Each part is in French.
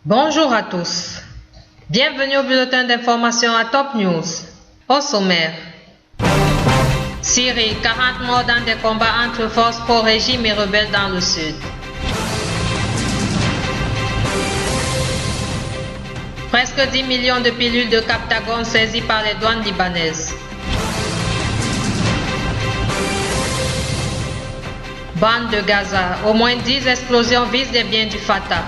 Bonjour à tous. Bienvenue au bulletin d'information à Top News. Au sommaire. Syrie, 40 morts dans des combats entre forces pro-régime et rebelles dans le sud. Presque 10 millions de pilules de Captagon saisies par les douanes libanaises. Bande de Gaza, au moins 10 explosions visent des biens du Fatah.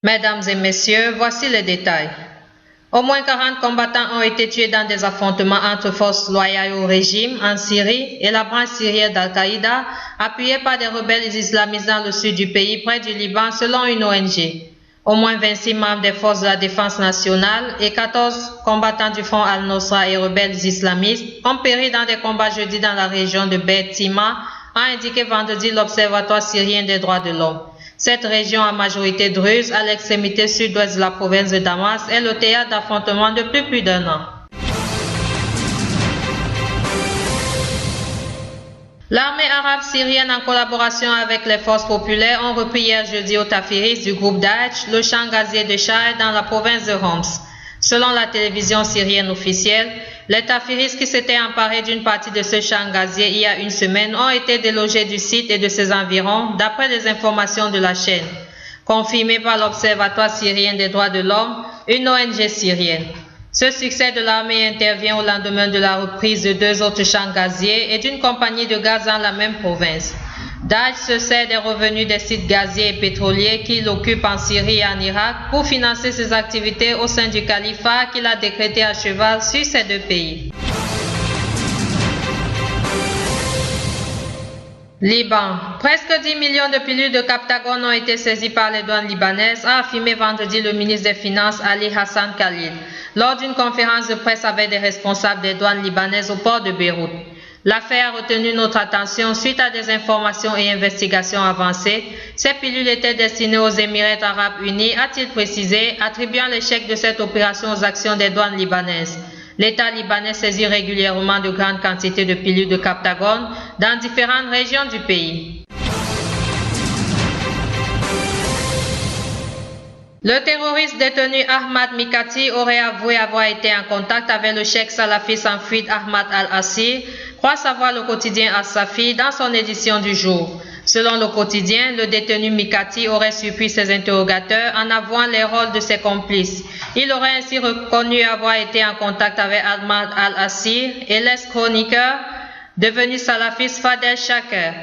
Mesdames et messieurs, voici les détails. Au moins 40 combattants ont été tués dans des affrontements entre forces loyales au régime en Syrie et la branche syrienne d'Al-Qaïda, appuyée par des rebelles islamistes dans le sud du pays, près du Liban, selon une ONG. Au moins 26 membres des forces de la défense nationale et 14 combattants du Front Al-Nosra et rebelles islamistes ont péri dans des combats jeudi dans la région de Beit Tima, a indiqué vendredi l'Observatoire syrien des droits de l'homme. Cette région à majorité druze, à l'extrémité sud-ouest de la province de Damas, est le théâtre d'affrontements depuis plus d'un an. L'armée arabe syrienne, en collaboration avec les forces populaires, ont repris hier jeudi au Tafiris du groupe Daesh le champ gazier de Shah dans la province de Homs. Selon la télévision syrienne officielle, les Tafiris qui s'étaient emparés d'une partie de ce champ gazier il y a une semaine ont été délogés du site et de ses environs, d'après les informations de la chaîne, confirmées par l'Observatoire syrien des droits de l'homme, une ONG syrienne. Ce succès de l'armée intervient au lendemain de la reprise de 2 autres champs gaziers et d'une compagnie de gaz dans la même province. Daesh se sert des revenus des sites gaziers et pétroliers qu'il occupe en Syrie et en Irak pour financer ses activités au sein du califat qu'il a décrété à cheval sur ces deux pays. Liban. Presque 10 millions de pilules de Captagon ont été saisies par les douanes libanaises, a affirmé vendredi le ministre des Finances Ali Hassan Khalil, lors d'une conférence de presse avec des responsables des douanes libanaises au port de Beyrouth. L'affaire a retenu notre attention suite à des informations et investigations avancées. Ces pilules étaient destinées aux Émirats arabes unis, a-t-il précisé, attribuant l'échec de cette opération aux actions des douanes libanaises. L'État libanais saisit régulièrement de grandes quantités de pilules de Captagon dans différentes régions du pays. Le terroriste détenu Ahmad Mikati aurait avoué avoir été en contact avec le cheikh salafiste en fuite Ahmad al-Assir, croit savoir le quotidien As-Safi dans son édition du jour. Selon le quotidien, le détenu Mikati aurait surpris ses interrogateurs en avouant les rôles de ses complices. Il aurait ainsi reconnu avoir été en contact avec Ahmad al-Assir et l'ex-chroniqueur devenu salafiste Fadel Shaker,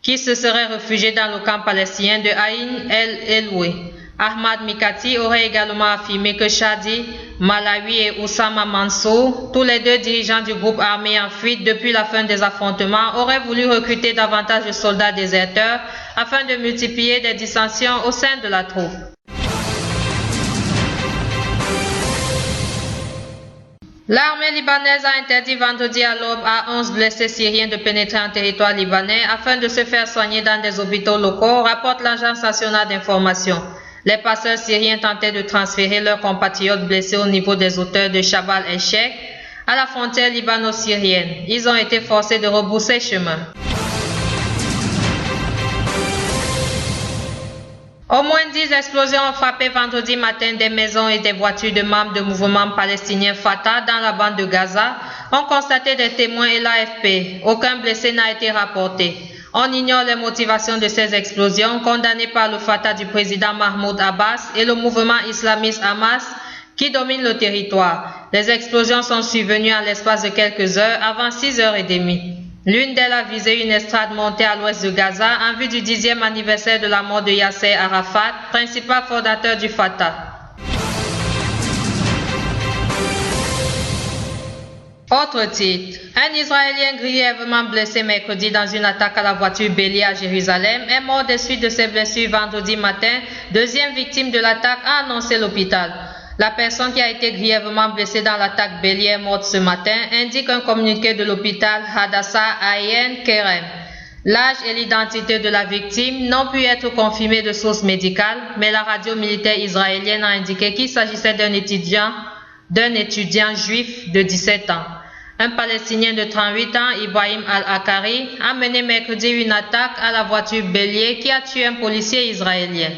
qui se serait réfugié dans le camp palestinien de Aïn el-Eloué. Ahmad Mikati aurait également affirmé que Shadi Malawi et Oussama Mansour, tous les deux dirigeants du groupe armé en fuite depuis la fin des affrontements, auraient voulu recruter davantage de soldats déserteurs afin de multiplier des dissensions au sein de la troupe. L'armée libanaise a interdit vendredi à l'aube à 11 blessés syriens de pénétrer en territoire libanais afin de se faire soigner dans des hôpitaux locaux, rapporte l'Agence nationale d'information. Les passeurs syriens tentaient de transférer leurs compatriotes blessés au niveau des hauteurs de Jabal el-Sheikh à la frontière libano-syrienne. Ils ont été forcés de rebrousser chemin. Au moins 10 explosions ont frappé vendredi matin des maisons et des voitures de membres du mouvement palestinien Fatah dans la bande de Gaza, ont constaté des témoins et l'AFP. Aucun blessé n'a été rapporté. On ignore les motivations de ces explosions condamnées par le Fatah du président Mahmoud Abbas et le mouvement islamiste Hamas qui domine le territoire. Les explosions sont survenues en l'espace de quelques heures avant 6h30. L'une d'elles a visé une estrade montée à l'ouest de Gaza en vue du 10e anniversaire de la mort de Yasser Arafat, principal fondateur du Fatah. Autre titre. Un Israélien grièvement blessé mercredi dans une attaque à la voiture bélier à Jérusalem est mort des suites de ses blessures vendredi matin. Deuxième victime de l'attaque, a annoncé l'hôpital. La personne qui a été grièvement blessée dans l'attaque bélier est morte ce matin, indique un communiqué de l'hôpital Hadassah Ayen Kerem. L'âge et l'identité de la victime n'ont pu être confirmés de sources médicales, mais la radio militaire israélienne a indiqué qu'il s'agissait d'un étudiant juif de 17 ans. Un Palestinien de 38 ans, Ibrahim Al-Akari, a mené mercredi une attaque à la voiture bélier qui a tué un policier israélien.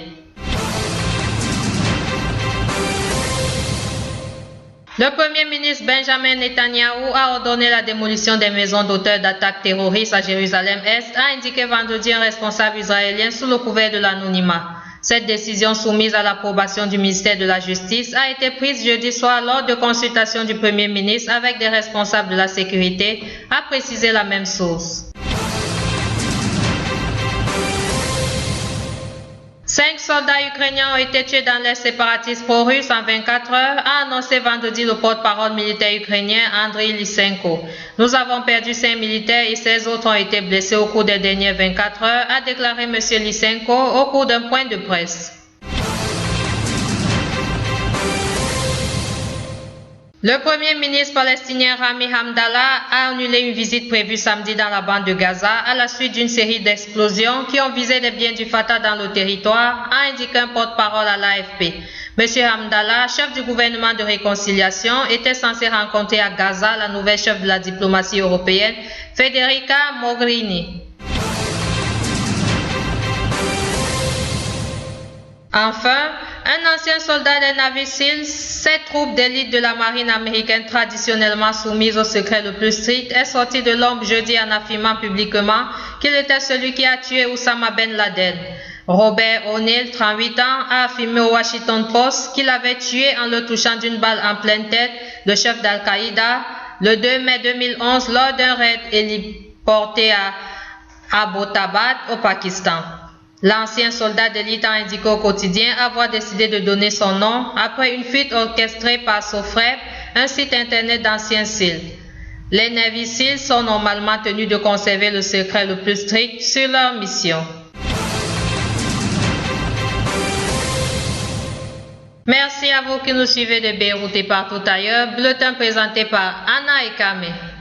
Le Premier ministre Benjamin Netanyahou a ordonné la démolition des maisons d'auteurs d'attaques terroristes à Jérusalem-Est, a indiqué vendredi un responsable israélien sous le couvert de l'anonymat. Cette décision soumise à l'approbation du ministère de la Justice a été prise jeudi soir lors de consultations du Premier ministre avec des responsables de la sécurité, a précisé la même source. 5 soldats ukrainiens ont été tués dans l'est séparatiste pro-russe en 24 heures, a annoncé vendredi le porte-parole militaire ukrainien Andriy Lysenko. Nous avons perdu 5 militaires et 16 autres ont été blessés au cours des dernières 24 heures, a déclaré M. Lysenko au cours d'un point de presse. Le Premier ministre palestinien Rami Hamdallah a annulé une visite prévue samedi dans la bande de Gaza à la suite d'une série d'explosions qui ont visé les biens du Fatah dans le territoire, a indiqué un porte-parole à l'AFP. M. Hamdallah, chef du gouvernement de réconciliation, était censé rencontrer à Gaza la nouvelle chef de la diplomatie européenne, Federica Mogherini. Enfin, un ancien soldat des Navy SEAL, cette troupe d'élite de la marine américaine traditionnellement soumise au secret le plus strict, est sorti de l'ombre jeudi en affirmant publiquement qu'il était celui qui a tué Oussama Ben Laden. Robert O'Neill, 38 ans, a affirmé au Washington Post qu'il avait tué en le touchant d'une balle en pleine tête le chef d'Al-Qaïda le 2 mai 2011 lors d'un raid héliporté à Abbottabad au Pakistan. L'ancien soldat d'élite a indiqué au quotidien avoir décidé de donner son nom après une fuite orchestrée par SOFREP, un site internet d'anciens SEAL. Les Navy SEAL sont normalement tenus de conserver le secret le plus strict sur leur mission. Merci à vous qui nous suivez de Beyrouth et partout ailleurs. Bulletin présenté par Anna Ekame.